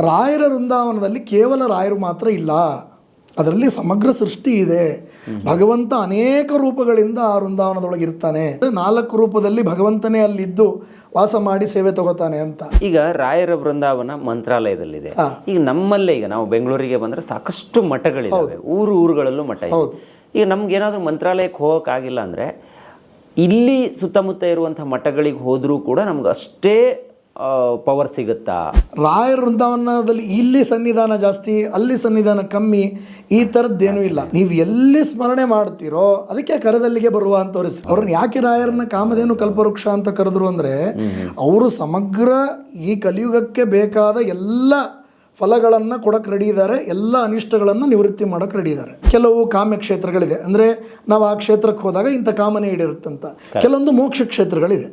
ರಾಯರ ವೃಂದಾವನದಲ್ಲಿ ಕೇವಲ ರಾಯರು ಮಾತ್ರ ಇಲ್ಲ, ಅದರಲ್ಲಿ ಸಮಗ್ರ ಸೃಷ್ಟಿ ಇದೆ. ಭಗವಂತ ಅನೇಕ ರೂಪಗಳಿಂದ ಆ ವೃಂದಾವನದೊಳಗೆ ಇರ್ತಾನೆ. 4 ರೂಪದಲ್ಲಿ ಭಗವಂತನೇ ಅಲ್ಲಿದ್ದು ವಾಸ ಮಾಡಿ ಸೇವೆ ತಗೋತಾನೆ ಅಂತ. ಈಗ ರಾಯರ ವೃಂದಾವನ ಮಂತ್ರಾಲಯದಲ್ಲಿದೆ. ಈಗ ನಮ್ಮಲ್ಲೇ ಈಗ ನಾವು ಬೆಂಗಳೂರಿಗೆ ಬಂದ್ರೆ ಸಾಕಷ್ಟು ಮಠಗಳಿವೆ, ಊರುಗಳಲ್ಲೂ ಮಠ ಇದೆ. ಈಗ ನಮ್ಗೆ ಏನಾದ್ರು ಮಂತ್ರಾಲಯಕ್ಕೆ ಹೋಗಕ್ಕಾಗಿಲ್ಲ ಅಂದ್ರೆ ಇಲ್ಲಿ ಸುತ್ತಮುತ್ತ ಇರುವಂತಹ ಮಠಗಳಿಗೆ ಹೋದ್ರೂ ಕೂಡ ನಮ್ಗೆ ಅಷ್ಟೇ ಪವರ್ ಸಿಗುತ್ತಾ? ರಾಯರ ವೃಂದಾವನದಲ್ಲಿ ಇಲ್ಲಿ ಸನ್ನಿಧಾನ ಜಾಸ್ತಿ, ಅಲ್ಲಿ ಸನ್ನಿಧಾನ ಕಮ್ಮಿ, ಈ ಥರದ್ದೇನೂ ಇಲ್ಲ. ನೀವು ಎಲ್ಲಿ ಸ್ಮರಣೆ ಮಾಡ್ತೀರೋ ಅದಕ್ಕೆ ಕರದಲ್ಲಿಗೆ ಬರುವ ಅಂತವ್ರು. ಅವ್ರನ್ನ ಯಾಕೆ ರಾಯರನ್ನ ಕಾಮಧೇನು ಕಲ್ಪವೃಕ್ಷ ಅಂತ ಕರೆದ್ರು ಅಂದ್ರೆ ಅವರು ಸಮಗ್ರ ಈ ಕಲಿಯುಗಕ್ಕೆ ಬೇಕಾದ ಎಲ್ಲ ಫಲಗಳನ್ನು ಕೊಡಕ್ಕೆ ರೆಡಿ ಇದ್ದಾರೆ, ಎಲ್ಲ ಅನಿಷ್ಟಗಳನ್ನು ನಿವೃತ್ತಿ ಮಾಡೋಕ್ಕೆ ರೆಡಿ ಇದ್ದಾರೆ. ಕೆಲವು ಕಾಮ್ಯ ಕ್ಷೇತ್ರಗಳಿದೆ, ಅಂದರೆ ನಾವು ಆ ಕ್ಷೇತ್ರಕ್ಕೆ ಹೋದಾಗ ಇಂಥ ಕಾಮನೆ ಈಡೇರುತ್ತಂತ. ಕೆಲವೊಂದು ಮೋಕ್ಷ ಕ್ಷೇತ್ರಗಳಿದೆ,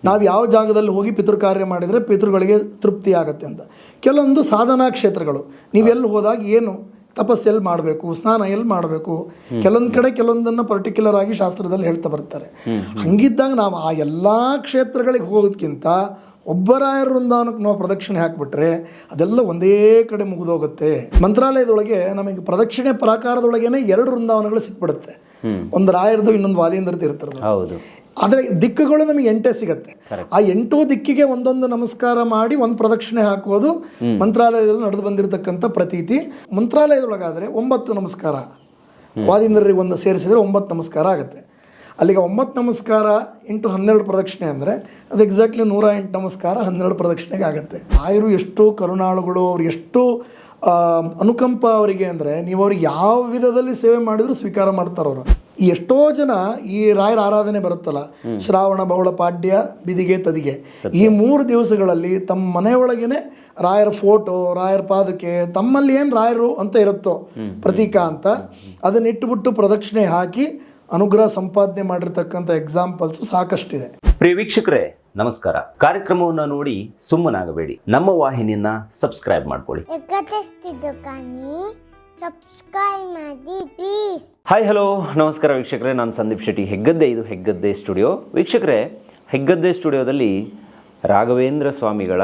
ನಾವು ಯಾವ ಜಾಗದಲ್ಲಿ ಹೋಗಿ ಪಿತೃ ಕಾರ್ಯ ಮಾಡಿದರೆ ಪಿತೃಗಳಿಗೆ ತೃಪ್ತಿ ಆಗುತ್ತೆ ಅಂತ. ಕೆಲವೊಂದು ಸಾಧನಾ ಕ್ಷೇತ್ರಗಳು, ನೀವೆಲ್ಲಿ ಹೋದಾಗ ಏನು ತಪಸ್ಸು ಎಲ್ಲಿ ಮಾಡಬೇಕು, ಸ್ನಾನ ಎಲ್ಲಿ ಮಾಡಬೇಕು, ಕೆಲವೊಂದು ಕಡೆ ಕೆಲವೊಂದನ್ನು ಪರ್ಟಿಕ್ಯುಲರ್ ಆಗಿ ಶಾಸ್ತ್ರದಲ್ಲಿ ಹೇಳ್ತಾ ಬರ್ತಾರೆ. ಹಂಗಿದ್ದಾಗ ನಾವು ಆ ಎಲ್ಲ ಕ್ಷೇತ್ರಗಳಿಗೆ ಹೋಗೋದಕ್ಕಿಂತ ಒಬ್ಬರಾಯರ ವೃಂದಾವನಕ್ಕೆ ನಾವು ಪ್ರದಕ್ಷಿಣೆ ಹಾಕಿಬಿಟ್ರೆ ಅದೆಲ್ಲ ಒಂದೇ ಕಡೆ ಮುಗಿದೋಗುತ್ತೆ. ಮಂತ್ರಾಲಯದೊಳಗೆ ನಮಗೆ ಪ್ರದಕ್ಷಿಣೆ ಪ್ರಾಕಾರದೊಳಗೇನೆ 2 ವೃಂದಾವನಗಳು ಸಿಕ್ಬಿಡುತ್ತೆ, ಒಂದು ರಾಯರದು ಇನ್ನೊಂದು ವಾಲಿಂದ್ರದ್ದು ಇರ್ತಿರೋದು. ಹೌದು. ಆದರೆ ದಿಕ್ಕುಗಳು ನಮಗೆ 8 ಸಿಗುತ್ತೆ. ಆ 8 ದಿಕ್ಕಿಗೆ ಒಂದೊಂದು ನಮಸ್ಕಾರ ಮಾಡಿ ಒಂದು ಪ್ರದಕ್ಷಿಣೆ ಹಾಕೋದು ಮಂತ್ರಾಲಯದಲ್ಲಿ ನಡೆದು ಬಂದಿರತಕ್ಕಂಥ ಪ್ರತೀತಿ. ಮಂತ್ರಾಲಯದೊಳಗಾದರೆ 9 ನಮಸ್ಕಾರ, ವಾದೀಂದ್ರರಿಗೆ ಒಂದು ಸೇರಿಸಿದರೆ 9 ನಮಸ್ಕಾರ ಆಗುತ್ತೆ. ಅಲ್ಲಿಗೆ 9 ನಮಸ್ಕಾರ ಇಂಟು 12 ಪ್ರದಕ್ಷಿಣೆ ಅಂದರೆ ಅದು ಎಕ್ಸಾಕ್ಟ್ಲಿ 108 ನಮಸ್ಕಾರ 12 ಪ್ರದಕ್ಷಿಣೆಗೆ ಆಗುತ್ತೆ. ರಾಯರು ಎಷ್ಟು ಕರುಣಾಳುಗಳು, ಅವ್ರು ಎಷ್ಟು ಅನುಕಂಪ ಅವರಿಗೆ ಅಂದರೆ ನೀವು ಅವ್ರಿಗೆ ಯಾವ ವಿಧದಲ್ಲಿ ಸೇವೆ ಮಾಡಿದ್ರು ಸ್ವೀಕಾರ ಮಾಡ್ತಾರೆ ಅವರು. ಈ ಎಷ್ಟೋ ಜನ ಈ ರಾಯರ ಆರಾಧನೆ ಬರುತ್ತಲ್ಲ, ಶ್ರಾವಣ ಬಹಳ ಪಾಡ್ಯ ಬಿದಿಗೆ ತದಿಗೆ, ಈ 3 ದಿವಸಗಳಲ್ಲಿ ತಮ್ಮ ಮನೆಯೊಳಗೇನೆ ರಾಯರ ಫೋಟೋ, ರಾಯರ ಪಾದಕ್ಕೆ, ತಮ್ಮಲ್ಲಿ ಏನು ರಾಯರು ಅಂತ ಇರುತ್ತೋ ಪ್ರತೀಕ ಅಂತ ಅದನ್ನ ಇಟ್ಟುಬಿಟ್ಟು ಪ್ರದಕ್ಷಿಣೆ ಹಾಕಿ ಅನುಗ್ರಹ ಸಂಪಾದನೆ ಮಾಡಿರ್ತಕ್ಕಂಥ ಎಕ್ಸಾಂಪಲ್ಸ್ ಸಾಕಷ್ಟಿದೆ. ಪ್ರಿಯ ವೀಕ್ಷಕರೇ ನಮಸ್ಕಾರ. ಕಾರ್ಯಕ್ರಮವನ್ನು ನೋಡಿ ಸುಮ್ಮನಾಗಬೇಡಿ, ನಮ್ಮ ವಾಹಿನಿಯನ್ನ ಸಬ್ಸ್ಕ್ರೈಬ್ ಮಾಡ್ಕೊಳ್ಳಿ. ಹಾಯ್ ಹಲೋ ನಮಸ್ಕಾರ ವೀಕ್ಷಕರೇ, ನಾನು ಸಂದೀಪ್ ಶೆಟ್ಟಿ, ಹೆಗ್ಗದ್ದೆ. ಇದು ಹೆಗ್ಗದ್ದೆ ಸ್ಟುಡಿಯೋ. ವೀಕ್ಷಕರೇ, ಹೆಗ್ಗದ್ದೆ ಸ್ಟುಡಿಯೋದಲ್ಲಿ ರಾಘವೇಂದ್ರ ಸ್ವಾಮಿಗಳ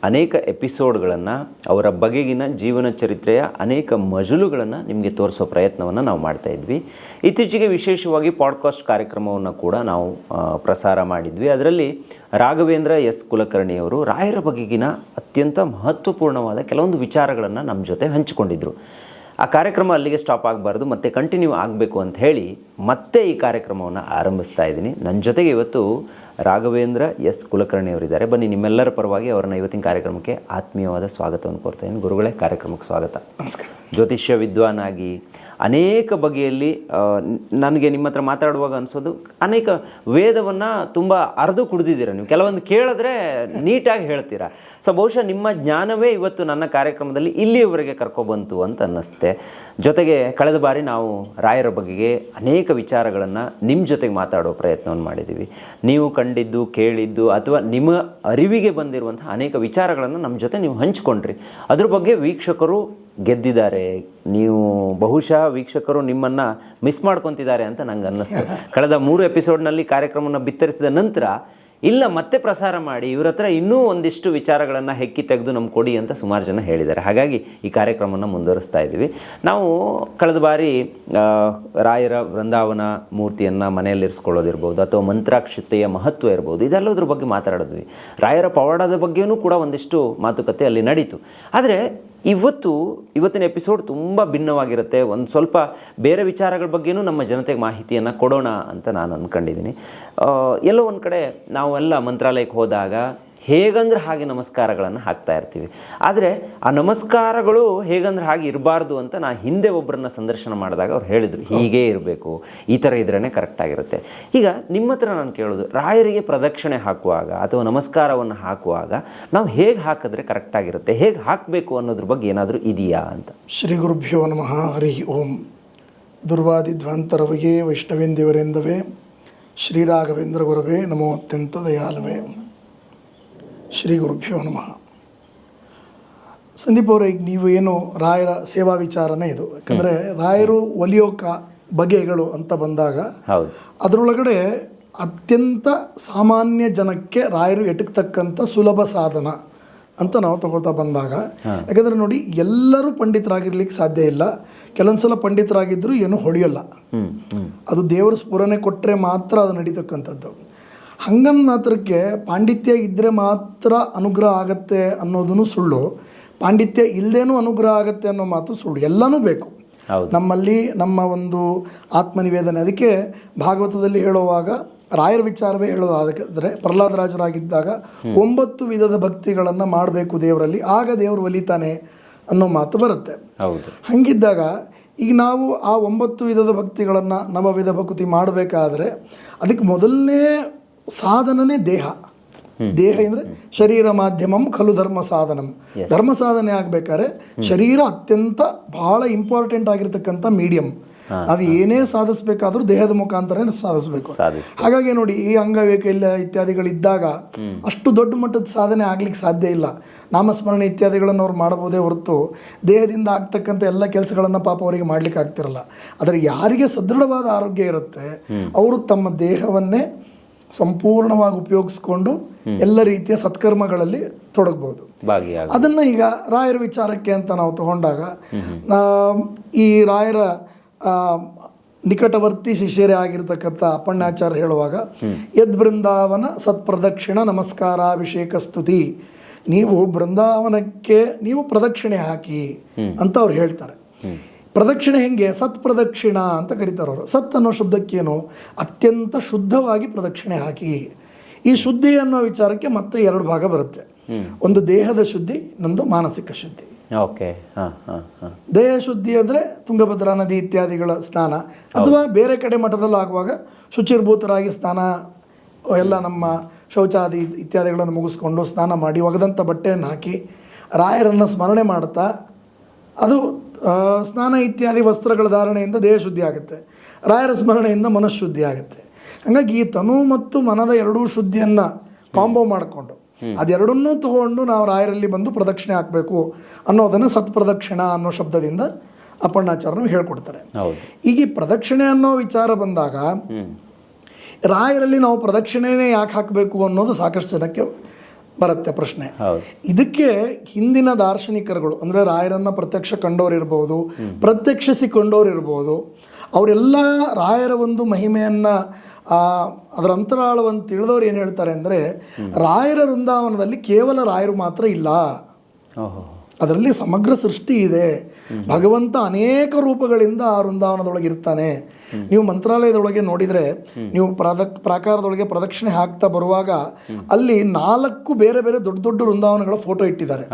ಅನೇಕ ಎಪಿಸೋಡ್ಗಳನ್ನು, ಅವರ ಬಗೆಗಿನ ಜೀವನ ಚರಿತ್ರೆಯ ಅನೇಕ ಮಜಲುಗಳನ್ನು ನಿಮಗೆ ತೋರಿಸೋ ಪ್ರಯತ್ನವನ್ನು ನಾವು ಮಾಡ್ತಾ ಇದ್ವಿ. ಇತ್ತೀಚೆಗೆ ವಿಶೇಷವಾಗಿ ಪಾಡ್ಕಾಸ್ಟ್ ಕಾರ್ಯಕ್ರಮವನ್ನು ಕೂಡ ನಾವು ಪ್ರಸಾರ ಮಾಡಿದ್ವಿ. ಅದರಲ್ಲಿ ರಾಘವೇಂದ್ರ ಎಸ್ ಕುಲಕರ್ಣಿಯವರು ರಾಯರ ಬಗೆಗಿನ ಅತ್ಯಂತ ಮಹತ್ವಪೂರ್ಣವಾದ ಕೆಲವೊಂದು ವಿಚಾರಗಳನ್ನು ನಮ್ಮ ಜೊತೆ ಹಂಚಿಕೊಂಡಿದ್ರು. ಆ ಕಾರ್ಯಕ್ರಮ ಅಲ್ಲಿಗೆ ಸ್ಟಾಪ್ ಆಗಬಾರ್ದು, ಮತ್ತೆ ಕಂಟಿನ್ಯೂ ಆಗಬೇಕು ಅಂತ ಹೇಳಿ ಮತ್ತೆ ಈ ಕಾರ್ಯಕ್ರಮವನ್ನು ಆರಂಭಿಸ್ತಾ ಇದ್ದೀನಿ. ನನ್ನ ಜೊತೆಗೆ ಇವತ್ತು ರಾಘವೇಂದ್ರ ಎಸ್ ಕುಲಕರ್ಣಿ ಅವರಿದ್ದಾರೆ. ಬನ್ನಿ, ನಿಮ್ಮೆಲ್ಲರ ಪರವಾಗಿ ಅವರನ್ನ ಇವತ್ತಿನ ಕಾರ್ಯಕ್ರಮಕ್ಕೆ ಆತ್ಮೀಯವಾದ ಸ್ವಾಗತವನ್ನು ಕೋರ್ತಾ ಇದ್ದೀನಿ. ಗುರುಗಳೇ, ಕಾರ್ಯಕ್ರಮಕ್ಕೆ ಸ್ವಾಗತ. ನಮಸ್ಕಾರ. ಜ್ಯೋತಿಷ್ಯ ವಿದ್ವಾನಾಗಿ ಅನೇಕ ಬಗೆಯಲ್ಲಿ ನನಗೆ ನಿಮ್ಮ ಹತ್ರ ಮಾತಾಡುವಾಗ ಅನಿಸೋದು, ಅನೇಕ ವೇದವನ್ನು ತುಂಬ ಅರ್ದು ಕುಡಿದಿದ್ದೀರ ನೀವು. ಕೆಲವೊಂದು ಕೇಳಿದ್ರೆ ನೀಟಾಗಿ ಹೇಳ್ತೀರಾ. ಸೊ ಬಹುಶಃ ನಿಮ್ಮ ಜ್ಞಾನವೇ ಇವತ್ತು ನನ್ನ ಕಾರ್ಯಕ್ರಮದಲ್ಲಿ ಇಲ್ಲಿಯವರೆಗೆ ಕರ್ಕೊಬಂತು ಅಂತ ಅನ್ನಿಸುತ್ತೆ. ಜೊತೆಗೆ ಕಳೆದ ಬಾರಿ ನಾವು ರಾಯರ ಬಗೆಗೆ ಅನೇಕ ವಿಚಾರಗಳನ್ನು ನಿಮ್ಮ ಜೊತೆಗೆ ಮಾತಾಡೋ ಪ್ರಯತ್ನವನ್ನು ಮಾಡಿದ್ದೀವಿ. ನೀವು ಕಂಡಿದ್ದು, ಕೇಳಿದ್ದು ಅಥವಾ ನಿಮ್ಮ ಅರಿವಿಗೆ ಬಂದಿರುವಂಥ ಅನೇಕ ವಿಚಾರಗಳನ್ನು ನಮ್ಮ ಜೊತೆ ನೀವು ಹಂಚಿಕೊಂಡ್ರಿ. ಅದ್ರ ಬಗ್ಗೆ ವೀಕ್ಷಕರು ಗೆದ್ದಿದ್ದಾರೆ. ನೀವು ಬಹುಶಃ ವೀಕ್ಷಕರು ನಿಮ್ಮನ್ನು ಮಿಸ್ ಮಾಡ್ಕೊತಿದ್ದಾರೆ ಅಂತ ನಂಗೆ ಅನ್ನಿಸ್ತು. ಕಳೆದ 3 ಎಪಿಸೋಡ್ನಲ್ಲಿ ಕಾರ್ಯಕ್ರಮವನ್ನು ಬಿತ್ತರಿಸಿದ ನಂತರ ಇಲ್ಲ ಮತ್ತೆ ಪ್ರಸಾರ ಮಾಡಿ, ಇವ್ರ ಹತ್ರ ಇನ್ನೂ ಒಂದಿಷ್ಟು ವಿಚಾರಗಳನ್ನು ಹೆಕ್ಕಿ ತೆಗೆದು ನಮ್ಗೆ ಕೊಡಿ ಅಂತ ಸುಮಾರು ಜನ ಹೇಳಿದ್ದಾರೆ. ಹಾಗಾಗಿ ಈ ಕಾರ್ಯಕ್ರಮವನ್ನು ಮುಂದುವರಿಸ್ತಾ ಇದ್ದೀವಿ. ನಾವು ಕಳೆದ ಬಾರಿ ರಾಯರ ವೃಂದಾವನ ಮೂರ್ತಿಯನ್ನು ಮನೆಯಲ್ಲಿರಿಸ್ಕೊಳ್ಳೋದಿರ್ಬೋದು ಅಥವಾ ಮಂತ್ರಾಕ್ಷತೆಯ ಮಹತ್ವ ಇರ್ಬೋದು, ಇದೆಲ್ಲದ್ರ ಬಗ್ಗೆ ಮಾತಾಡಿದ್ವಿ. ರಾಯರ ಪವಾಡದ ಬಗ್ಗೆಯೂ ಕೂಡ ಒಂದಿಷ್ಟು ಮಾತುಕತೆ ಅಲ್ಲಿ ನಡೀತು. ಆದರೆ ಇವತ್ತಿನ ಎಪಿಸೋಡ್ ತುಂಬ ಭಿನ್ನವಾಗಿರುತ್ತೆ. ಒಂದು ಸ್ವಲ್ಪ ಬೇರೆ ವಿಚಾರಗಳ ಬಗ್ಗೆನೂ ನಮ್ಮ ಜನತೆಗೆ ಮಾಹಿತಿಯನ್ನು ಕೊಡೋಣ ಅಂತ ನಾನು ಅಂದ್ಕೊಂಡಿದ್ದೀನಿ. ಎಲ್ಲೋ ಒಂದು ಕಡೆ ನಾವೆಲ್ಲ ಮಂತ್ರಾಲಯಕ್ಕೆ ಹೋದಾಗ ಹೇಗಂದ್ರೆ ಹಾಗೆ ನಮಸ್ಕಾರಗಳನ್ನು ಹಾಕ್ತಾ ಇರ್ತೀವಿ. ಆದರೆ ಆ ನಮಸ್ಕಾರಗಳು ಹೇಗಂದ್ರೆ ಹಾಗೆ ಇರಬಾರ್ದು ಅಂತ ನಾ ಹಿಂದೆ ಒಬ್ಬರನ್ನ ಸಂದರ್ಶನ ಮಾಡಿದಾಗ ಅವ್ರು ಹೇಳಿದರು, ಹೀಗೇ ಇರಬೇಕು, ಈ ಥರ ಇದ್ರೇ ಕರೆಕ್ಟಾಗಿರುತ್ತೆ. ಈಗ ನಿಮ್ಮ ಹತ್ರ ನಾನು ಕೇಳೋದು, ರಾಯರಿಗೆ ಪ್ರದಕ್ಷಿಣೆ ಹಾಕುವಾಗ ಅಥವಾ ನಮಸ್ಕಾರವನ್ನು ಹಾಕುವಾಗ ನಾವು ಹೇಗೆ ಹಾಕಿದ್ರೆ ಕರೆಕ್ಟಾಗಿರುತ್ತೆ, ಹೇಗೆ ಹಾಕಬೇಕು ಅನ್ನೋದ್ರ ಬಗ್ಗೆ ಏನಾದರೂ ಇದೆಯಾ ಅಂತ. ಶ್ರೀ ಗುರುಭ್ಯೋ ನಮಃ. ಹರಿ ಓಂ. ದುರ್ವಾದಿಧ್ವಾಂತರವೇ ವೈಷ್ಣವೇಂದಿವರೆಂದವೇ ಶ್ರೀ ರಾಘವೇಂದ್ರ ಗುರವೇ ನಮೋ ಅತ್ಯಂತ ದಯಾಲವೇ. ಶ್ರೀ ಗುರುಭ್ಯೋ ನಮಃ. ಸಂದೀಪ್ ಅವರೇ, ಈಗ ನೀವು ಏನು ರಾಯರ ಸೇವಾ ವಿಚಾರನೇ ಇದು. ಯಾಕಂದರೆ ರಾಯರು ಒಲಿಯೋ ಬಗೆಗಳು ಅಂತ ಬಂದಾಗ ಅದರೊಳಗಡೆ ಅತ್ಯಂತ ಸಾಮಾನ್ಯ ಜನಕ್ಕೆ ರಾಯರು ಎಟಕ್ತಕ್ಕಂಥ ಸುಲಭ ಸಾಧನ ಅಂತ ನಾವು ತಗೊಳ್ತಾ ಬಂದಾಗ, ಯಾಕಂದರೆ ನೋಡಿ ಎಲ್ಲರೂ ಪಂಡಿತರಾಗಿರ್ಲಿಕ್ಕೆ ಸಾಧ್ಯ ಇಲ್ಲ. ಕೆಲವೊಂದ್ಸಲ ಪಂಡಿತರಾಗಿದ್ದರೂ ಏನೂ ಹೊಳೆಯೋಲ್ಲ. ಅದು ದೇವರ ಸ್ಫುರಣೆ ಕೊಟ್ಟರೆ ಮಾತ್ರ ಅದು ನಡೀತಕ್ಕಂಥದ್ದು. ಹಂಗಂದು ಮಾತ್ರಕ್ಕೆ ಪಾಂಡಿತ್ಯ ಇದ್ದರೆ ಮಾತ್ರ ಅನುಗ್ರಹ ಆಗತ್ತೆ ಅನ್ನೋದನ್ನು ಸುಳ್ಳು, ಪಾಂಡಿತ್ಯ ಇಲ್ಲದೇನೂ ಅನುಗ್ರಹ ಆಗತ್ತೆ ಅನ್ನೋ ಮಾತು ಸುಳ್ಳು. ಎಲ್ಲನೂ ಬೇಕು ನಮ್ಮಲ್ಲಿ, ನಮ್ಮ ಒಂದು ಆತ್ಮನಿವೇದನೆ. ಅದಕ್ಕೆ ಭಾಗವತದಲ್ಲಿ ಹೇಳುವಾಗ ರಾಯರ ವಿಚಾರವೇ ಹೇಳೋದಾದರೆ, ಪ್ರಹ್ಲಾದರಾಜರಾಗಿದ್ದಾಗ 9 ವಿಧದ ಭಕ್ತಿಗಳನ್ನು ಮಾಡಬೇಕು ದೇವರಲ್ಲಿ, ಆಗ ದೇವರು ಒಲಿತಾನೆ ಅನ್ನೋ ಮಾತು ಬರುತ್ತೆ. ಹಾಗಿದ್ದಾಗ ಈಗ ನಾವು ಆ 9 ವಿಧದ ಭಕ್ತಿಗಳನ್ನು ನವವಿಧ ಭಕ್ತಿ ಮಾಡಬೇಕಾದ್ರೆ ಅದಕ್ಕೆ ಮೊದಲನೇ ಸಾಧನನೇ ದೇಹ. ದೇಹ ಅಂದರೆ ಶರೀರ ಮಾಧ್ಯಮಂ ಖಲು ಧರ್ಮ ಸಾಧನಂ. ಧರ್ಮ ಸಾಧನೆ ಆಗಬೇಕಾದ್ರೆ ಶರೀರ ಅತ್ಯಂತ ಬಹಳ ಇಂಪಾರ್ಟೆಂಟ್ ಆಗಿರ್ತಕ್ಕಂಥ ಮೀಡಿಯಂ. ನಾವು ಏನೇ ಸಾಧಿಸಬೇಕಾದ್ರೂ ದೇಹದ ಮುಖಾಂತರ ಸಾಧಿಸಬೇಕು. ಹಾಗಾಗಿ ನೋಡಿ, ಈ ಅಂಗವೈಕಲ್ಯ ಇತ್ಯಾದಿಗಳಿದ್ದಾಗ ಅಷ್ಟು ದೊಡ್ಡ ಮಟ್ಟದ ಸಾಧನೆ ಆಗ್ಲಿಕ್ಕೆ ಸಾಧ್ಯ ಇಲ್ಲ. ನಾಮಸ್ಮರಣೆ ಇತ್ಯಾದಿಗಳನ್ನು ಅವ್ರು ಮಾಡಬಹುದೇ ಹೊರತು ದೇಹದಿಂದ ಆಗ್ತಕ್ಕಂಥ ಎಲ್ಲ ಕೆಲಸಗಳನ್ನು ಪಾಪ ಅವರಿಗೆ ಮಾಡ್ಲಿಕ್ಕೆ ಆಗ್ತಿರಲ್ಲ. ಆದರೆ ಯಾರಿಗೆ ಸದೃಢವಾದ ಆರೋಗ್ಯ ಇರುತ್ತೆ ಅವರು ತಮ್ಮ ದೇಹವನ್ನೇ ಸಂಪೂರ್ಣವಾಗಿ ಉಪಯೋಗಿಸ್ಕೊಂಡು ಎಲ್ಲ ರೀತಿಯ ಸತ್ಕರ್ಮಗಳಲ್ಲಿ ತೊಡಗಬಹುದು. ಅದನ್ನು ಈಗ ರಾಯರ ವಿಚಾರಕ್ಕೆ ಅಂತ ನಾವು ತಗೊಂಡಾಗ, ಈ ರಾಯರ ನಿಕಟವರ್ತಿ ಶಿಷ್ಯರೇ ಆಗಿರ್ತಕ್ಕಂಥ ಅಪ್ಪಣ್ಣಾಚಾರ್ಯ ಹೇಳುವಾಗ, ಯದ್ ಬೃಂದಾವನ ಸತ್ಪ್ರದಕ್ಷಿಣ ನಮಸ್ಕಾರಾಭಿಷೇಕ ಸ್ತುತಿ, ನೀವು ಬೃಂದಾವನಕ್ಕೆ ನೀವು ಪ್ರದಕ್ಷಿಣೆ ಹಾಕಿ ಅಂತ ಅವ್ರು ಹೇಳ್ತಾರೆ. ಪ್ರದಕ್ಷಿಣೆ ಹೆಂಗೆ? ಸತ್ ಪ್ರದಕ್ಷಿಣ ಅಂತ ಕರೀತಾರೆ ಅವರು. ಸತ್ ಅನ್ನೋ ಶಬ್ದಕ್ಕೇನು? ಅತ್ಯಂತ ಶುದ್ಧವಾಗಿ ಪ್ರದಕ್ಷಿಣೆ ಹಾಕಿ. ಈ ಶುದ್ಧಿ ಅನ್ನೋ ವಿಚಾರಕ್ಕೆ ಮತ್ತೆ 2 ಭಾಗ ಬರುತ್ತೆ. ಒಂದು ದೇಹದ ಶುದ್ಧಿ, ಇನ್ನೊಂದು ಮಾನಸಿಕ ಶುದ್ಧಿ. ದೇಹ ಶುದ್ಧಿ ಅಂದರೆ ತುಂಗಭದ್ರಾ ನದಿ ಇತ್ಯಾದಿಗಳ ಸ್ನಾನ, ಅಥವಾ ಬೇರೆ ಕಡೆ ಮಠದಲ್ಲಿ ಆಗುವಾಗ ಶುಚಿರ್ಭೂತರಾಗಿ ಸ್ನಾನ, ಎಲ್ಲ ನಮ್ಮ ಶೌಚಾದಿ ಇತ್ಯಾದಿಗಳನ್ನು ಮುಗಿಸ್ಕೊಂಡು ಸ್ನಾನ ಮಾಡಿ ಒಗೆದಂಥ ಬಟ್ಟೆಯನ್ನು ಹಾಕಿ ರಾಯರನ್ನು ಸ್ಮರಣೆ ಮಾಡ್ತಾ, ಅದು ಸ್ನಾನ ಇತ್ಯಾದಿ ವಸ್ತ್ರಗಳ ಧಾರಣೆಯಿಂದ ದೇಹ ಶುದ್ಧಿ ಆಗುತ್ತೆ, ರಾಯರ ಸ್ಮರಣೆಯಿಂದ ಮನಃಶುದ್ಧಿ ಆಗುತ್ತೆ. ಹಾಗಾಗಿ ಈ ತನು ಮತ್ತು ಮನದ 2 ಶುದ್ಧಿಯನ್ನು ಕಾಂಬೋ ಮಾಡಿಕೊಂಡು ಅದೆರಡನ್ನೂ ತಗೊಂಡು ನಾವು ರಾಯರಲ್ಲಿ ಬಂದು ಪ್ರದಕ್ಷಿಣೆ ಹಾಕಬೇಕು ಅನ್ನೋದನ್ನು ಸತ್ಪ್ರದಕ್ಷಿಣ ಅನ್ನೋ ಶಬ್ದದಿಂದ ಅಪ್ಪಣ್ಣಾಚಾರ್ಯರು ಹೇಳ್ಕೊಡ್ತಾರೆ. ಈಗ ಈ ಪ್ರದಕ್ಷಿಣೆ ಅನ್ನೋ ವಿಚಾರ ಬಂದಾಗ ರಾಯರಲ್ಲಿ ನಾವು ಪ್ರದಕ್ಷಿಣೆನೇ ಯಾಕೆ ಹಾಕಬೇಕು ಅನ್ನೋದು ಸಾಕಷ್ಟು ಜನಕ್ಕೆ ಬರುತ್ತೆ ಪ್ರಶ್ನೆ. ಇದಕ್ಕೆ ಹಿಂದಿನ ದಾರ್ಶನಿಕರುಗಳು, ಅಂದರೆ ರಾಯರನ್ನು ಪ್ರತ್ಯಕ್ಷ ಕಂಡವ್ರು ಇರ್ಬೋದು, ಪ್ರತ್ಯಕ್ಷಿಸಿಕೊಂಡವ್ರು ಇರ್ಬೋದು, ಅವರೆಲ್ಲ ರಾಯರ ಒಂದು ಮಹಿಮೆಯನ್ನು ಅದರ ಅಂತರಾಳವನ್ನು ತಿಳಿದವ್ರು ಏನು ಹೇಳ್ತಾರೆ ಅಂದರೆ, ರಾಯರ ವೃಂದಾವನದಲ್ಲಿ ಕೇವಲ ರಾಯರು ಮಾತ್ರ ಇಲ್ಲ, ಅದರಲ್ಲಿ ಸಮಗ್ರ ಸೃಷ್ಟಿ ಇದೆ. ಭಗವಂತ ಅನೇಕ ರೂಪಗಳಿಂದ ಆ ವೃಂದಾವನದೊಳಗೆ ಇರ್ತಾನೆ. ನೀವು ಮಂತ್ರಾಲಯದೊಳಗೆ ನೋಡಿದರೆ, ನೀವು ಪ್ರಾಕಾರದೊಳಗೆ ಪ್ರದಕ್ಷಿಣೆ ಹಾಕ್ತಾ ಬರುವಾಗ ಅಲ್ಲಿ 4 ಬೇರೆ ಬೇರೆ ದೊಡ್ಡ ದೊಡ್ಡ ವೃಂದಾವನಗಳ ಫೋಟೋ ಇಟ್ಟಿದ್ದಾರೆ.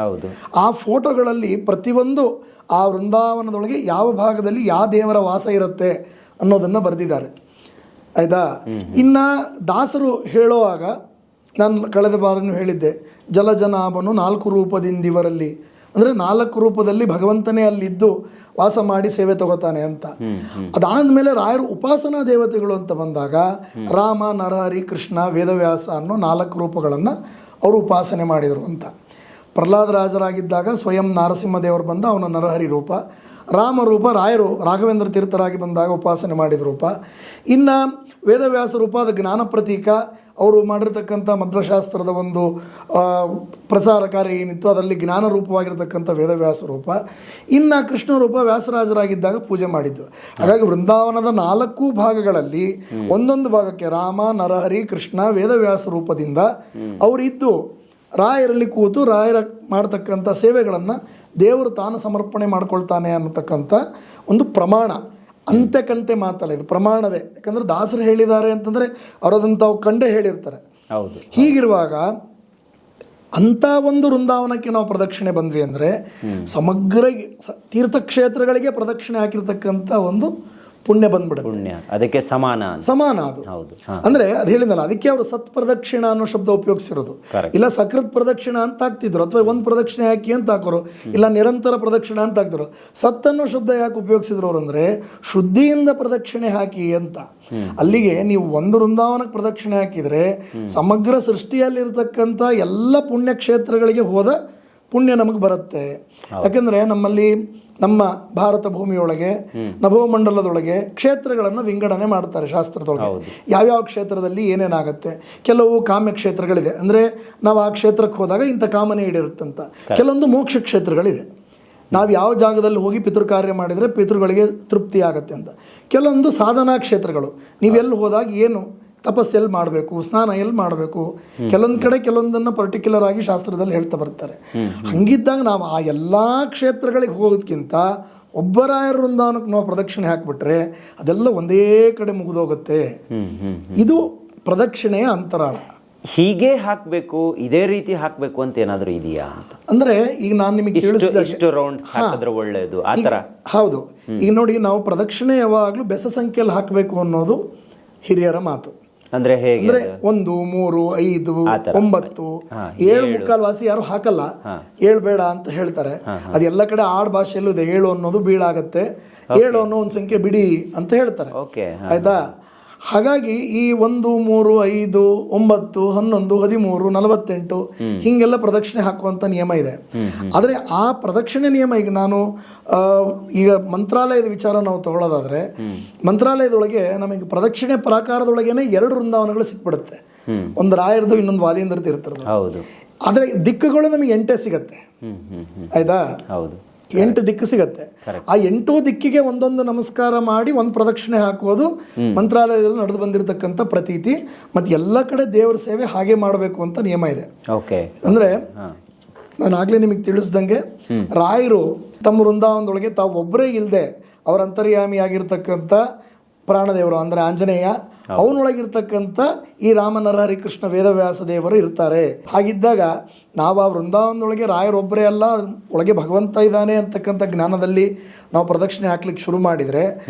ಆ ಫೋಟೋಗಳಲ್ಲಿ ಪ್ರತಿಯೊಂದು ಆ ವೃಂದಾವನದೊಳಗೆ ಯಾವ ಭಾಗದಲ್ಲಿ ಯಾವ ದೇವರ ವಾಸ ಇರುತ್ತೆ ಅನ್ನೋದನ್ನು ಬರೆದಿದ್ದಾರೆ. ಆಯಿತಾ? ಇನ್ನು ದಾಸರು ಹೇಳುವಾಗ, ನಾನು ಕಳೆದ ಬಾರನ್ನು ಹೇಳಿದ್ದೆ, ಜಲಜನಾಭನು 4 ರೂಪದಿಂದಿವರಲ್ಲಿ, ಅಂದರೆ 4 ರೂಪದಲ್ಲಿ ಭಗವಂತನೇ ಅಲ್ಲಿದ್ದು ವಾಸ ಮಾಡಿ ಸೇವೆ ತಗೋತಾನೆ ಅಂತ. ಅದಾದಮೇಲೆ ರಾಯರು ಉಪಾಸನಾ ದೇವತೆಗಳು ಅಂತ ಬಂದಾಗ ರಾಮ, ನರಹರಿ, ಕೃಷ್ಣ, ವೇದವ್ಯಾಸ ಅನ್ನೋ 4 ರೂಪಗಳನ್ನು ಅವರು ಉಪಾಸನೆ ಮಾಡಿದರು ಅಂತ. ಪ್ರಹ್ಲಾದರಾಜರಾಗಿದ್ದಾಗ ಸ್ವಯಂ ನರಸಿಂಹದೇವರು ಬಂದ ಅವನ ನರಹರಿ ರೂಪ, ರಾಮ ರೂಪ ರಾಯರು ರಾಘವೇಂದ್ರ ತೀರ್ಥರಾಗಿ ಬಂದಾಗ ಉಪಾಸನೆ ಮಾಡಿದ ರೂಪ. ಇನ್ನು ವೇದವ್ಯಾಸ ರೂಪ ಅದು ಜ್ಞಾನ ಪ್ರತೀಕ, ಅವರು ಮಾಡಿರ್ತಕ್ಕಂಥ ಮಧ್ವಶಾಸ್ತ್ರದ ಒಂದು ಪ್ರಚಾರ ಕಾರ್ಯ ಏನಿತ್ತು ಅದರಲ್ಲಿ ಜ್ಞಾನ ರೂಪವಾಗಿರ್ತಕ್ಕಂಥ ವೇದವ್ಯಾಸ ರೂಪ. ಇನ್ನು ಕೃಷ್ಣ ರೂಪ ವ್ಯಾಸರಾಜರಾಗಿದ್ದಾಗ ಪೂಜೆ ಮಾಡಿದ್ದು. ಹಾಗಾಗಿ ವೃಂದಾವನದ 4 ಭಾಗಗಳಲ್ಲಿ ಒಂದೊಂದು ಭಾಗಕ್ಕೆ ರಾಮ, ನರಹರಿ, ಕೃಷ್ಣ, ವೇದವ್ಯಾಸ ರೂಪದಿಂದ ಅವರಿದ್ದು ರಾಯರಲ್ಲಿ ಕೂತು ರಾಯರ ಮಾಡ್ತಕ್ಕಂಥ ಸೇವೆಗಳನ್ನು ದೇವರು ತಾನು ಸಮರ್ಪಣೆ ಮಾಡ್ಕೊಳ್ತಾನೆ ಅನ್ನತಕ್ಕಂಥ ಒಂದು ಪ್ರಮಾಣ. ಅಂತೆಕಂತೆ ಮಾತಲ್ಲ, ಇದು ಪ್ರಮಾಣವೇ. ಯಾಕಂದರೆ ದಾಸರು ಹೇಳಿದ್ದಾರೆ ಅಂತಂದರೆ ಅವರದನ್ನು ತಾವು ಕಂಡೇ ಹೇಳಿರ್ತಾರೆ. ಹೀಗಿರುವಾಗ ಅಂಥ ಒಂದು ವೃಂದಾವನಕ್ಕೆ ನಾವು ಪ್ರದಕ್ಷಿಣೆ ಬಂದ್ವಿ ಅಂದರೆ ಸಮಗ್ರ ತೀರ್ಥಕ್ಷೇತ್ರಗಳಿಗೆ ಪ್ರದಕ್ಷಿಣೆ ಹಾಕಿರ್ತಕ್ಕಂಥ ಒಂದು ಪುಣ್ಯ ಬಂದ್ಬಿಡುತ್ತೆ. ಅದಕ್ಕೆ ಸಮಾನ ಅದು. ಅಂದ್ರೆ ಅದು ಹೇಳಿದಲ್ಲ, ಅದಕ್ಕೆ ಅವರು ಸತ್ ಪ್ರದಕ್ಷಿಣ ಅನ್ನೋ ಶಬ್ದ ಉಪಯೋಗಿಸಿರೋದು. ಇಲ್ಲ ಸಕೃತ್ ಪ್ರದಕ್ಷಿಣ ಅಂತ ಹಾಕ್ತಿದ್ರು, ಅಥವಾ ಒಂದು ಪ್ರದಕ್ಷಿಣೆ ಹಾಕಿ ಅಂತ ಹಾಕೋರು, ಇಲ್ಲ ನಿರಂತರ ಪ್ರದಕ್ಷಿಣ ಅಂತ ಹಾಕ್ತಿದ್ರು. ಸತ್ ಅನ್ನೋ ಶಬ್ದ ಯಾಕೆ ಉಪಯೋಗಿಸಿದ್ರು ಅವರು ಅಂದರೆ ಶುದ್ಧಿಯಿಂದ ಪ್ರದಕ್ಷಿಣೆ ಹಾಕಿ ಅಂತ. ಅಲ್ಲಿಗೆ ನೀವು ಒಂದು ವೃಂದಾವನಕ್ಕೆ ಪ್ರದಕ್ಷಿಣೆ ಹಾಕಿದರೆ ಸಮಗ್ರ ಸೃಷ್ಟಿಯಲ್ಲಿರ್ತಕ್ಕಂಥ ಎಲ್ಲ ಪುಣ್ಯಕ್ಷೇತ್ರಗಳಿಗೆ ಹೋದ ಪುಣ್ಯ ನಮಗೆ ಬರುತ್ತೆ. ಯಾಕಂದರೆ ನಮ್ಮಲ್ಲಿ ನಮ್ಮ ಭಾರತ ಭೂಮಿಯೊಳಗೆ ನಭೋಮಂಡಲದೊಳಗೆ ಕ್ಷೇತ್ರಗಳನ್ನು ವಿಂಗಡಣೆ ಮಾಡ್ತಾರೆ ಶಾಸ್ತ್ರದೊಳಗೆ. ಯಾವ್ಯಾವ ಕ್ಷೇತ್ರದಲ್ಲಿ ಏನೇನಾಗುತ್ತೆ. ಕೆಲವು ಕಾಮ್ಯ ಕ್ಷೇತ್ರಗಳಿದೆ, ಅಂದರೆ ನಾವು ಆ ಕ್ಷೇತ್ರಕ್ಕೆ ಹೋದಾಗ ಇಂಥ ಕಾಮನೆ ಈಡೇರುತ್ತಂತ. ಕೆಲವೊಂದು ಮೋಕ್ಷ ಕ್ಷೇತ್ರಗಳಿದೆ, ನಾವು ಯಾವ ಜಾಗದಲ್ಲಿ ಹೋಗಿ ಪಿತೃ ಕಾರ್ಯ ಮಾಡಿದರೆ ಪಿತೃಗಳಿಗೆ ತೃಪ್ತಿ ಆಗುತ್ತೆ ಅಂತ. ಕೆಲವೊಂದು ಸಾಧನಾ ಕ್ಷೇತ್ರಗಳು, ನೀವೆಲ್ಲಿ ಹೋದಾಗ ಏನು ತಪಸ್ಸು ಎಲ್ಲಿ ಮಾಡಬೇಕು, ಸ್ನಾನ ಎಲ್ಲಿ ಮಾಡಬೇಕು, ಕೆಲವೊಂದು ಕಡೆ ಕೆಲವೊಂದನ್ನು ಪರ್ಟಿಕ್ಯುಲರ್ ಆಗಿ ಶಾಸ್ತ್ರದಲ್ಲಿ ಹೇಳ್ತಾ ಬರ್ತಾರೆ. ಹಂಗಿದ್ದಾಗ ನಾವು ಆ ಎಲ್ಲ ಕ್ಷೇತ್ರಗಳಿಗೆ ಹೋಗೋದಕ್ಕಿಂತ ಒಬ್ಬರಾಯರ ವೃಂದಾವನಕ್ಕೆ ನಾವು ಪ್ರದಕ್ಷಿಣೆ ಹಾಕಿಬಿಟ್ರೆ ಅದೆಲ್ಲ ಒಂದೇ ಕಡೆ ಮುಗಿದೋಗುತ್ತೆ. ಇದು ಪ್ರದಕ್ಷಿಣೆಯ ಅಂತರಾಳ. ಹೀಗೆ ಹಾಕಬೇಕು, ಇದೇ ರೀತಿ ಹಾಕಬೇಕು ಅಂತ ಏನಾದರೂ ಇದೆಯಾ ಅಂತ? ಅಂದರೆ ಈಗ ನಾನು ನಿಮಗೆ ತಿಳಿಸಿದಾಗ ರೌಂಡ್ ಹಾಕಿದ್ರೆ ಒಳ್ಳೆಯದು ಆ ಥರ. ಹೌದು, ಈಗ ನೋಡಿ, ನಾವು ಪ್ರದಕ್ಷಿಣೆ ಯಾವಾಗಲೂ ಬೆಸ ಸಂಖ್ಯೆಯಲ್ಲಿ ಹಾಕಬೇಕು ಅನ್ನೋದು ಹಿರಿಯರ ಮಾತು. ಅಂದ್ರೆ 1, 3, 5, 9, 7 ಮುಕ್ಕಾಲು ವಾಸಿ ಯಾರು ಹಾಕಲ್ಲ. 7 ಬೇಡ ಅಂತ ಹೇಳ್ತಾರೆ. ಅದೆಲ್ಲ ಕಡೆ ಆಡ್ ಭಾಷೆಯಲ್ಲೂ ಇದೆ, 7 ಅನ್ನೋದು ಬೀಳಾಗತ್ತೆ, 7 ಅನ್ನೋ ಒಂದು ಸಂಖ್ಯೆ ಬಿಡಿ ಅಂತ ಹೇಳ್ತಾರೆ. ಆಯ್ತಾ? ಹಾಗಾಗಿ ಈ 1, 3, 5, 9, 11, 13, 48 ಹಿಂಗೆಲ್ಲ ಪ್ರದಕ್ಷಿಣೆ ಹಾಕುವಂಥ ನಿಯಮ ಇದೆ. ಆದರೆ ಆ ಪ್ರದಕ್ಷಿಣೆ ನಿಯಮ ಈಗ ನಾನು ಈಗ ಮಂತ್ರಾಲಯದ ವಿಚಾರ ನಾವು ತಗೊಳ್ಳೋದಾದ್ರೆ, ಮಂತ್ರಾಲಯದೊಳಗೆ ನಮಗೆ ಪ್ರದಕ್ಷಿಣೆ ಪ್ರಾಕಾರದೊಳಗೇನೆ 2 ವೃಂದಾವನಗಳು ಸಿಕ್ಬಿಡುತ್ತೆ. ಒಂದು ರಾಯರದು, ಇನ್ನೊಂದು ವಾಲಿಂದ್ರದ್ದು ಇರ್ತಿರೋದು. ಆದರೆ ದಿಕ್ಕುಗಳು ನಮಗೆ 8 ಸಿಗತ್ತೆ. ಆಯ್ತಾ? 8 ದಿಕ್ಕು ಸಿಗತ್ತೆ. ಆ 8 ದಿಕ್ಕಿಗೆ ಒಂದೊಂದು ನಮಸ್ಕಾರ ಮಾಡಿ ಒಂದು ಪ್ರದಕ್ಷಿಣೆ ಹಾಕುವುದು ಮಂತ್ರಾಲಯದಲ್ಲಿ ನಡೆದು ಬಂದಿರತಕ್ಕಂಥ ಪ್ರತೀತಿ. ಮತ್ತು ಎಲ್ಲ ಕಡೆ ದೇವರ ಸೇವೆ ಹಾಗೆ ಮಾಡಬೇಕು ಅಂತ ನಿಯಮ ಇದೆ. ಅಂದ್ರೆ ನಾನು ಆಗ್ಲೇ ನಿಮಗೆ ತಿಳಿಸ್ದಂಗೆ, ರಾಯರು ತಮ್ಮ ವೃಂದಾವನದೊಳಗೆ ತಾವು ಒಬ್ಬರೇ ಇಲ್ಲದೆ ಅವರ ಅಂತರ್ಯಾಮಿಯಾಗಿರ್ತಕ್ಕಂಥ ಪ್ರಾಣದೇವರು ಅಂದರೆ ಆಂಜನೇಯ, ಅವನೊಳಗಿರ್ತಕ್ಕಂಥ ಈ ರಾಮನರಹರಿ ಕೃಷ್ಣ ವೇದವ್ಯಾಸ ದೇವರು ಇರ್ತಾರೆ. ಹಾಗಿದ್ದಾಗ ನಾವು ಆ ವೃಂದಾವನದೊಳಗೆ ರಾಯರೊಬ್ಬರೇ ಅಲ್ಲ, ಒಳಗೆ ಭಗವಂತ ಇದ್ದಾನೆ ಅಂತಕ್ಕಂಥ ಜ್ಞಾನದಲ್ಲಿ ನಾವು ಪ್ರದಕ್ಷಿಣೆ ಹಾಕ್ಲಿಕ್ಕೆ ಶುರು ಮಾಡಿದರೆ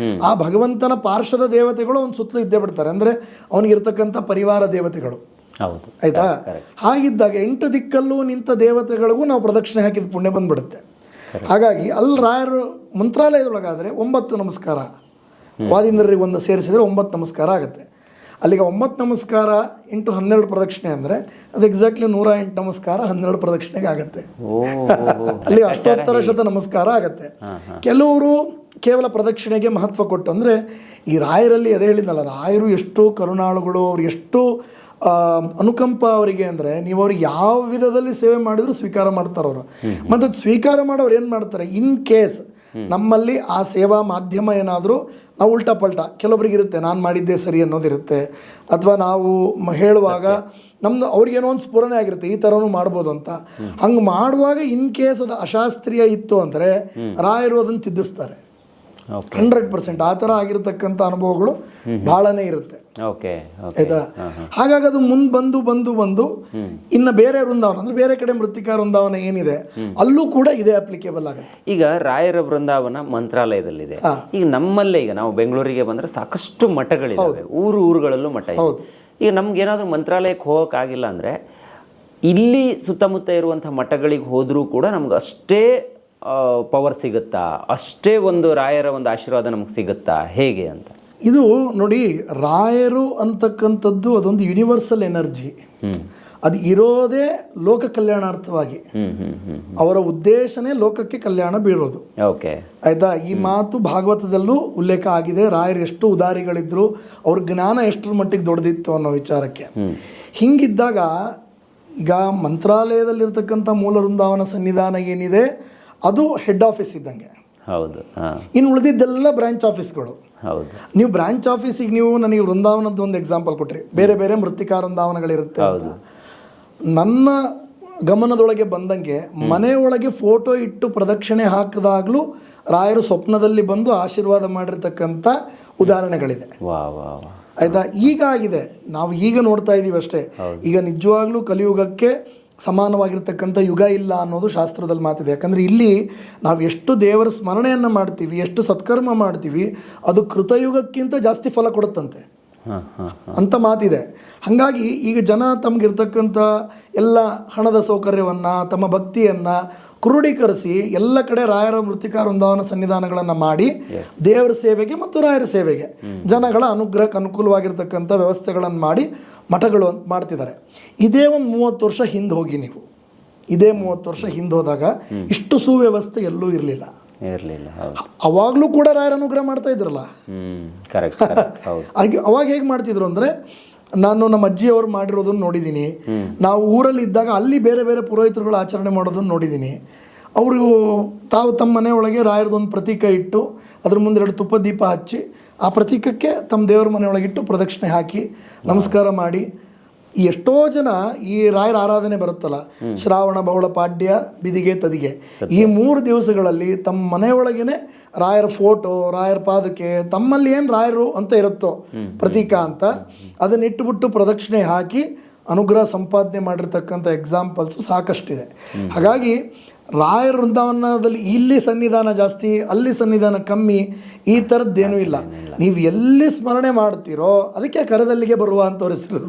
ಆ ಭಗವಂತನ ಪಾರ್ಶ್ವದ ದೇವತೆಗಳು ಒಂದು ಸುತ್ತಲೂ ಇದ್ದೇ ಬಿಡ್ತಾರೆ. ಅಂದರೆ ಅವನಿಗಿರ್ತಕ್ಕಂಥ ಪರಿವಾರ ದೇವತೆಗಳು. ಆಯ್ತಾ? ಹಾಗಿದ್ದಾಗ 8 ದಿಕ್ಕಲ್ಲೂ ನಿಂತ ದೇವತೆಗಳಿಗೂ ನಾವು ಪ್ರದಕ್ಷಿಣೆ ಹಾಕಿದ ಪುಣ್ಯ ಬಂದ್ಬಿಡುತ್ತೆ. ಹಾಗಾಗಿ ಅಲ್ಲಿ ರಾಯರು ಮಂತ್ರಾಲಯದೊಳಗಾದರೆ 9 ನಮಸ್ಕಾರ, ವಾದೀಂದ್ರರಿಗೆ ಒಂದು ಸೇರಿಸಿದರೆ 9 ನಮಸ್ಕಾರ ಆಗುತ್ತೆ. ಅಲ್ಲಿಗೆ 9 ನಮಸ್ಕಾರ ಇಂಟು 12 ಪ್ರದಕ್ಷಿಣೆ ಅಂದರೆ ಅದು ಎಕ್ಸಾಕ್ಟ್ಲಿ 108 ನಮಸ್ಕಾರ 12 ಪ್ರದಕ್ಷಿಣೆಗೆ ಆಗುತ್ತೆ. ಅಲ್ಲಿ ಅಷ್ಟೋತ್ತರ ಶತ ನಮಸ್ಕಾರ ಆಗುತ್ತೆ. ಕೆಲವರು ಕೇವಲ ಪ್ರದಕ್ಷಿಣೆಗೆ ಮಹತ್ವ ಕೊಟ್ಟು, ಅಂದರೆ ಈ ರಾಯರಲ್ಲಿ ಅದೇ ಹೇಳಿದ್ನಲ್ಲ, ರಾಯರು ಎಷ್ಟು ಕರುಣಾಳುಗಳು, ಅವ್ರು ಎಷ್ಟು ಅನುಕಂಪ ಅವರಿಗೆ ಅಂದರೆ ನೀವು ಅವ್ರಿಗೆ ಯಾವ ವಿಧದಲ್ಲಿ ಸೇವೆ ಮಾಡಿದ್ರು ಸ್ವೀಕಾರ ಮಾಡ್ತಾರೆ ಅವರು. ಮತ್ತು ಅದು ಸ್ವೀಕಾರ ಮಾಡೋರು ಏನು ಮಾಡ್ತಾರೆ, ಇನ್ ಕೇಸ್ ನಮ್ಮಲ್ಲಿ ಆ ಸೇವಾ ಮಾಧ್ಯಮ ಏನಾದರೂ ನಾವು ಉಲ್ಟಾ ಪಲ್ಟಾ, ಕೆಲವೊಬ್ರಿಗೆ ಇರುತ್ತೆ ನಾನು ಮಾಡಿದ್ದೇ ಸರಿ ಅನ್ನೋದಿರುತ್ತೆ, ಅಥವಾ ನಾವು ಹೇಳುವಾಗ ನಮ್ದು ಅವ್ರಿಗೇನೋ ಒಂದು ಸ್ಫುರಣೆ ಆಗಿರುತ್ತೆ ಈ ಥರನೂ ಮಾಡ್ಬೋದು ಅಂತ. ಹಂಗೆ ಮಾಡುವಾಗ ಇನ್ ಕೇಸ್ ಅದು ಅಶಾಸ್ತ್ರೀಯ ಇತ್ತು ಅಂದರೆ ರಾಯರು ಅದನ್ನು ತಿದ್ದಿಸ್ತಾರೆ. 100% ಆ ಥರ ಆಗಿರತಕ್ಕಂಥ ಅನುಭವಗಳು ಭಾಳನೇ ಇರುತ್ತೆ. ಆಯ್ತಾ? ಹಾಗಾಗಿ ಅದು ಮುಂದೆ ಬಂದು ಇನ್ನು ಬೇರೆ ವೃಂದಾವನ ಅಂದರೆ ಬೇರೆ ಕಡೆ ಮೃತ್ತಿಕಾ ವೃಂದಾವನ ಏನಿದೆ ಅಲ್ಲೂ ಕೂಡ ಇದೇ ಅಪ್ಲಿಕೇಬಲ್ ಆಗುತ್ತೆ. ಈಗ ರಾಯರ ವೃಂದಾವನ ಮಂತ್ರಾಲಯದಲ್ಲಿದೆ. ಈಗ ನಮ್ಮಲ್ಲೇ ಈಗ ನಾವು ಬೆಂಗಳೂರಿಗೆ ಬಂದ್ರೆ ಸಾಕಷ್ಟು ಮಠಗಳಿವೆ, ಊರುಗಳಲ್ಲೂ ಮಠ ಇದೆ. ಈಗ ನಮ್ಗೆ ಏನಾದರೂ ಮಂತ್ರಾಲಯಕ್ಕೆ ಹೋಗೋಕ್ಕಾಗಿಲ್ಲ ಅಂದರೆ ಇಲ್ಲಿ ಸುತ್ತಮುತ್ತ ಇರುವಂಥ ಮಠಗಳಿಗೆ ಹೋದರೂ ಕೂಡ ನಮ್ಗೆ ಅಷ್ಟೇ ಪವರ್ ಸಿಗುತ್ತಾ, ಅಷ್ಟೇ ಒಂದು ರಾಯರ ಒಂದು ಆಶೀರ್ವಾದ ನಮ್ಗೆ ಸಿಗುತ್ತಾ, ಹೇಗೆ ಅಂತ? ಇದು ನೋಡಿ, ರಾಯರು ಅಂತಕ್ಕಂಥದ್ದು ಅದೊಂದು ಯೂನಿವರ್ಸಲ್ ಎನರ್ಜಿ. ಅದು ಇರೋದೇ ಲೋಕ ಕಲ್ಯಾಣಾರ್ಥವಾಗಿ. ಅವರ ಉದ್ದೇಶನೇ ಲೋಕಕ್ಕೆ ಕಲ್ಯಾಣ ಬೀಳೋದು. ಆಯ್ತಾ? ಈ ಮಾತು ಭಾಗವತದಲ್ಲೂ ಉಲ್ಲೇಖ ಆಗಿದೆ. ರಾಯರು ಎಷ್ಟು ಉದಾರಿಗಳಿದ್ರು, ಅವ್ರ ಜ್ಞಾನ ಎಷ್ಟರ ಮಟ್ಟಿಗೆ ದೊಡ್ಡದಿತ್ತು ಅನ್ನೋ ವಿಚಾರಕ್ಕೆ. ಹಿಂಗಿದ್ದಾಗ ಈಗ ಮಂತ್ರಾಲಯದಲ್ಲಿರ್ತಕ್ಕಂಥ ಮೂಲ ವೃಂದಾವನ ಸನ್ನಿಧಾನ ಏನಿದೆ ಅದು ಹೆಡ್ ಆಫೀಸ್ ಇದ್ದಂಗೆ. ಇನ್ನು ಉಳಿದಿದ್ದೆಲ್ಲ ಬ್ರಾಂಚ್ ಆಫೀಸ್ಗಳು. ನೀವು ಬ್ರಾಂಚ್ ಆಫೀಸಿಗೆ ನೀವು ನನಗೆ ವೃಂದಾವನದ್ದು ಒಂದು ಎಕ್ಸಾಂಪಲ್ ಕೊಟ್ರಿ, ಬೇರೆ ಬೇರೆ ಮೃತ್ತಿಕಾ ವೃಂದಾವನಗಳಿರುತ್ತೆ ಅಂತ. ನನ್ನ ಗಮನದೊಳಗೆ ಬಂದಂಗೆ ಮನೆಯೊಳಗೆ ಫೋಟೋ ಇಟ್ಟು ಪ್ರದಕ್ಷಿಣೆ ಹಾಕಿದಾಗಲೂ ರಾಯರು ಸ್ವಪ್ನದಲ್ಲಿ ಬಂದು ಆಶೀರ್ವಾದ ಮಾಡಿರ್ತಕ್ಕಂಥ ಉದಾಹರಣೆಗಳಿದೆ. ಆಯ್ತಾ? ಈಗ ಆಗಿದೆ, ನಾವು ಈಗ ನೋಡ್ತಾ ಇದ್ದೀವಿ ಅಷ್ಟೇ. ಈಗ ನಿಜವಾಗ್ಲೂ ಕಲಿಯುಗಕ್ಕೆ ಸಮಾನವಾಗಿರ್ತಕ್ಕಂಥ ಯುಗ ಇಲ್ಲ ಅನ್ನೋದು ಶಾಸ್ತ್ರದಲ್ಲಿ ಮಾತಿದೆ. ಯಾಕಂದರೆ ಇಲ್ಲಿ ನಾವು ಎಷ್ಟು ದೇವರ ಸ್ಮರಣೆಯನ್ನು ಮಾಡ್ತೀವಿ, ಎಷ್ಟು ಸತ್ಕರ್ಮ ಮಾಡ್ತೀವಿ, ಅದು ಕೃತಯುಗಕ್ಕಿಂತ ಜಾಸ್ತಿ ಫಲ ಕೊಡುತ್ತಂತೆ ಅಂತ ಮಾತಿದೆ. ಹಾಗಾಗಿ ಈಗ ಜನ ತಮಗಿರ್ತಕ್ಕಂಥ ಎಲ್ಲ ಹಣದ ಸೌಕರ್ಯವನ್ನು, ತಮ್ಮ ಭಕ್ತಿಯನ್ನು ಕ್ರೋಢೀಕರಿಸಿ ಎಲ್ಲ ಕಡೆ ರಾಯರ ಮೃತ್ತಿಕಾ ವೃಂದಾವನ ಸನ್ನಿಧಾನಗಳನ್ನು ಮಾಡಿ ದೇವರ ಸೇವೆಗೆ ಮತ್ತು ರಾಯರ ಸೇವೆಗೆ ಜನಗಳ ಅನುಗ್ರಹಕ್ಕೆ ಅನುಕೂಲವಾಗಿರ್ತಕ್ಕಂಥ ವ್ಯವಸ್ಥೆಗಳನ್ನು ಮಾಡಿ ಮಠಗಳು ಅಂತ ಮಾಡ್ತಿದ್ದಾರೆ. ಇದೇ ಒಂದು 30 ವರ್ಷ ಹಿಂದೆ ಹೋಗಿ ನೀವು ಇದೇ 30 ವರ್ಷ ಹಿಂದೆ ಹೋದಾಗ ಇಷ್ಟು ಸುವ್ಯವಸ್ಥೆ ಎಲ್ಲೂ ಇರಲಿಲ್ಲ. ಹೌದು. ಅವಾಗಲೂ ಕೂಡ ರಾಯರ ಅನುಗ್ರಹ ಮಾಡ್ತಾ ಇದ್ರಲ್ಲ. ಕರೆಕ್ಟ್ ಹೌದು. ಅವಾಗ ಹೇಗೆ ಮಾಡ್ತಿದ್ರು ಅಂದರೆ, ನಾನು ನಮ್ಮ ಅಜ್ಜಿಯವರು ಮಾಡಿರೋದನ್ನು ನೋಡಿದ್ದೀನಿ. ನಾವು ಊರಲ್ಲಿ ಇದ್ದಾಗ ಅಲ್ಲಿ ಬೇರೆ ಬೇರೆ ಪುರೋಹಿತರುಗಳು ಆಚರಣೆ ಮಾಡೋದನ್ನು ನೋಡಿದ್ದೀನಿ. ಅವರು ತಾವು ತಮ್ಮ ಮನೆಯೊಳಗೆ ರಾಯರದೊಂದು ಪ್ರತೀಕ ಇಟ್ಟು ಅದ್ರ ಮುಂದೆ 2 ತುಪ್ಪ ದೀಪ ಹಚ್ಚಿ ಆ ಪ್ರತೀಕಕ್ಕೆ ತಮ್ಮ ದೇವರ ಮನೆಯೊಳಗಿಟ್ಟು ಪ್ರದಕ್ಷಿಣೆ ಹಾಕಿ ನಮಸ್ಕಾರ ಮಾಡಿ, ಎಷ್ಟೋ ಜನ ಈ ರಾಯರ ಆರಾಧನೆ ಬರುತ್ತಲ್ಲ, ಶ್ರಾವಣ ಬೌಳ ಪಾಡ್ಯ ಬಿದಿಗೆ ತದಿಗೆ, ಈ 3 ದಿವಸಗಳಲ್ಲಿ ತಮ್ಮ ಮನೆಯೊಳಗೇನೆ ರಾಯರ ಫೋಟೋ, ರಾಯರ ಪಾದಕ್ಕೆ, ತಮ್ಮಲ್ಲಿ ಏನು ರಾಯರು ಅಂತ ಇರುತ್ತೋ ಪ್ರತೀಕ ಅಂತ ಅದನ್ನ ಇಟ್ಟುಬಿಟ್ಟು ಪ್ರದಕ್ಷಿಣೆ ಹಾಕಿ ಅನುಗ್ರಹ ಸಂಪಾದನೆ ಮಾಡಿರ್ತಕ್ಕಂಥ ಎಕ್ಸಾಂಪಲ್ಸು ಸಾಕಷ್ಟಿದೆ. ಹಾಗಾಗಿ ರಾಯರ ವೃಂದಾವನದಲ್ಲಿ ಇಲ್ಲಿ ಸನ್ನಿಧಾನ ಜಾಸ್ತಿ, ಅಲ್ಲಿ ಸನ್ನಿಧಾನ ಕಮ್ಮಿ, ಈ ಥರದ್ದೇನೂ ಇಲ್ಲ. ನೀವು ಎಲ್ಲಿ ಸ್ಮರಣೆ ಮಾಡ್ತೀರೋ ಅದಕ್ಕೆ ಕರದಲ್ಲಿಗೆ ಬರುವ ಅಂತ ಅವ್ರ ಹೆಸರು.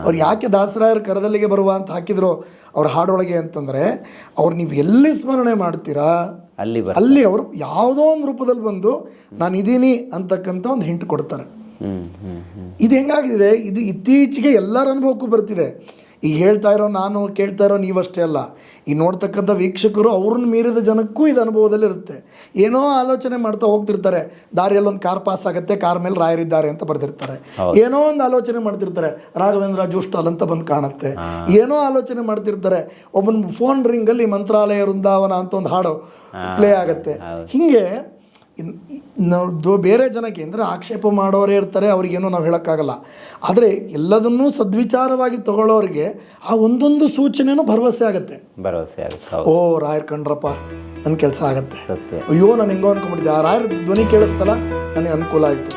ಅವ್ರು ಯಾಕೆ ದಾಸರಾಯರು ಕರದಲ್ಲಿಗೆ ಬರುವ ಅಂತ ಹಾಕಿದ್ರು ಅವ್ರ ಹಾಡೊಳಗೆ ಅಂತಂದರೆ, ಅವ್ರು ನೀವು ಎಲ್ಲಿ ಸ್ಮರಣೆ ಮಾಡ್ತೀರಾ ಅಲ್ಲಿ ಅವರು ಯಾವುದೋ ಒಂದು ರೂಪದಲ್ಲಿ ಬಂದು ನಾನು ಇದ್ದೀನಿ ಅಂತಕ್ಕಂಥ ಒಂದು ಹಿಂಟ್ ಕೊಡ್ತಾರೆ. ಇದು ಹೆಂಗಾಗಿದೆ, ಇದು ಇತ್ತೀಚೆಗೆ ಎಲ್ಲರ ಅನುಭವಕ್ಕೂ ಬರ್ತಿದೆ. ಈಗ ಹೇಳ್ತಾ ಇರೋ ನಾನು, ಕೇಳ್ತಾ ಇರೋ ನೀವಷ್ಟೇ ಅಲ್ಲ, ಈ ನೋಡ್ತಕ್ಕಂಥ ವೀಕ್ಷಕರು ಅವ್ರನ್ನ ಮೀರಿದ ಜನಕ್ಕೂ ಇದು ಅನುಭವದಲ್ಲಿ ಇರುತ್ತೆ. ಏನೋ ಆಲೋಚನೆ ಮಾಡ್ತಾ ಹೋಗ್ತಿರ್ತಾರೆ, ದಾರಿಯಲ್ಲಿ ಒಂದು ಕಾರ್ ಪಾಸ್ ಆಗುತ್ತೆ, ಕಾರ್ ಮೇಲೆ ರಾಯರಿದ್ದಾರೆ ಅಂತ ಬರ್ದಿರ್ತಾರೆ. ಏನೋ ಒಂದು ಆಲೋಚನೆ ಮಾಡ್ತಿರ್ತಾರೆ, ರಾಘವೇಂದ್ರ ಜ್ಯೂಸ್ ಸ್ಟಾಲ್ ಅಂತ ಬಂದು ಕಾಣುತ್ತೆ. ಏನೋ ಆಲೋಚನೆ ಮಾಡ್ತಿರ್ತಾರೆ, ಒಬ್ಬನ ಫೋನ್ ರಿಂಗಲ್ಲಿ ಮಂತ್ರಾಲಯ ವೃಂದಾವನ ಅಂತ ಒಂದು ಹಾಡು ಪ್ಲೇ ಆಗುತ್ತೆ. ಹಿಂಗೆ ಬೇರೆ ಜನಕ್ಕೆ ಅಂದರೆ ಆಕ್ಷೇಪ ಮಾಡೋರೇ ಇರ್ತಾರೆ, ಅವ್ರಿಗೇನೋ ನಾವು ಹೇಳೋಕ್ಕಾಗಲ್ಲ. ಆದರೆ ಎಲ್ಲದನ್ನೂ ಸದ್ವಿಚಾರವಾಗಿ ತಗೊಳ್ಳೋರಿಗೆ ಆ ಒಂದೊಂದು ಸೂಚನೆನೂ ಭರವಸೆ ಆಗುತ್ತೆ. ಓ ರಾಯರ್ ಕಂಡ್ರಪ್ಪ, ನನ್ನ ಕೆಲಸ ಆಗತ್ತೆ, ಅಯ್ಯೋ ನಾನು ಹೆಂಗೋ ಅನ್ಕೊಂಡ್ಬಿಟ್ಟಿದ್ದೆ, ಆ ರಾಯರ ಧ್ವನಿ ಕೇಳಿಸ್ತಲ್ಲ ನನಗೆ ಅನುಕೂಲ ಆಯಿತು.